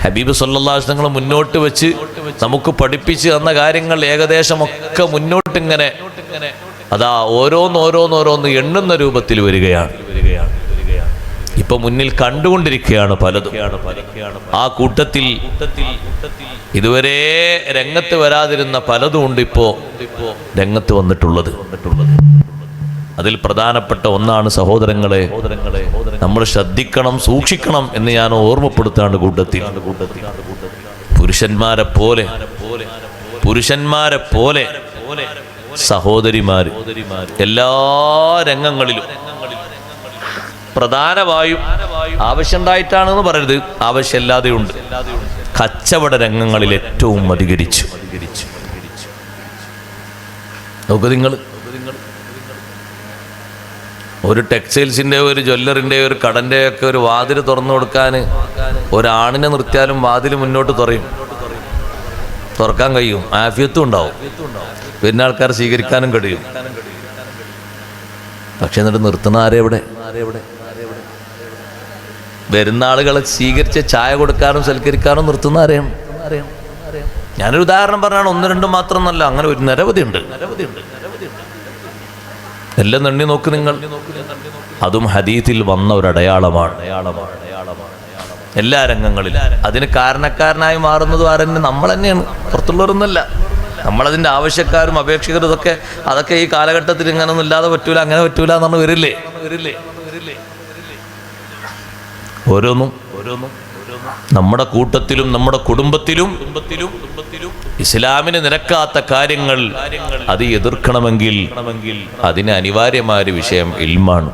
ഹബീബ് സല്ലല്ലാഹു അലൈഹി വസല്ലം മുന്നോട്ട് വെച്ച് നമുക്ക് പഠിപ്പിച്ച് തന്ന ഏകദേശമൊക്കെ മുന്നോട്ടിങ്ങനെ അതാ ഓരോന്നോരോന്നോരോന്ന് എണ്ണുന്ന രൂപത്തിൽ വരികയാണ്. ഇപ്പൊ മുന്നിൽ കണ്ടുകൊണ്ടിരിക്കുകയാണ് പലതും. ആ കൂട്ടത്തിൽ ഇതുവരെ രംഗത്ത് വരാതിരുന്ന പലതും ഉണ്ട് ഇപ്പോ രംഗത്ത് വന്നിട്ടുള്ളത്. അതിൽ പ്രധാനപ്പെട്ട ഒന്നാണ് സഹോദരങ്ങളെ, നമ്മൾ ശ്രദ്ധിക്കണം, സൂക്ഷിക്കണം എന്ന് ഞാൻ ഓർമ്മപ്പെടുത്താണ് കൂട്ടത്തിൽ. പുരുഷന്മാരെ പോലെ സഹോദരിമാര് എല്ലാ രംഗങ്ങളിലും, പ്രധാനമായും ആവശ്യമുണ്ടായിട്ടാണെന്ന് പറയരുത്, ആവശ്യമില്ലാതെയുണ്ട്, കച്ചവട രംഗങ്ങളിൽ ഏറ്റവും അധികരിച്ചു. നോക്ക് നിങ്ങൾ, ഒരു ടെക്സ്റ്റൈൽസിൻ്റെ, ഒരു ജ്വല്ലറിൻ്റെ, ഒരു കടൻ്റെ ഒക്കെ ഒരു വാതിൽ തുറന്നു കൊടുക്കാൻ ഒരാണിനെ നിർത്തിയാലും വാതിൽ മുന്നോട്ട് തുറക്കാൻ കഴിയും, ആഫിയത്തും ഉണ്ടാവും, പിന്നെ ആൾക്കാർ സ്വീകരിക്കാനും കഴിയും. പക്ഷെ എന്നിട്ട് നിർത്തുന്ന ആരെവിടെ? വരുന്ന ആളുകളെ സ്വീകരിച്ച് ചായ കൊടുക്കാനും സൽക്കരിക്കാനും നിർത്തുന്ന ആരെയാണ്? ഞാനൊരു ഉദാഹരണം പറഞ്ഞാണ്, ഒന്ന് രണ്ടും മാത്രമൊന്നല്ല, അങ്ങനെ ഒരു നിരവധി ഉണ്ട്. എല്ലാം നെണ്ണി നോക്ക് നിങ്ങൾ. അതും ഹദീത്തിൽ വന്ന ഒരു അടയാളമാണ്. എല്ലാ രംഗങ്ങളിലും അതിന് കാരണക്കാരനായി മാറുന്നതും ആരെന്നെ? നമ്മൾ തന്നെയാണ്, പുറത്തുള്ളവരൊന്നുമല്ല. നമ്മളതിൻ്റെ ആവശ്യക്കാരും അപേക്ഷകരും അതൊക്കെ ഈ കാലഘട്ടത്തിൽ ഇങ്ങനൊന്നും ഇല്ലാതെ പറ്റൂല, അങ്ങനെ പറ്റൂല എന്നാണ് വരില്ലേ? ഓരോന്നും നമ്മുടെ കൂട്ടത്തിലും നമ്മുടെ കുടുംബത്തിലും ഇസ്ലാമിന് നിരക്കാത്ത കാര്യങ്ങൾ അത് എതിർക്കണമെങ്കിൽ അതിന് അനിവാര്യമായ ഒരു വിഷയം ഇൽമാണ്.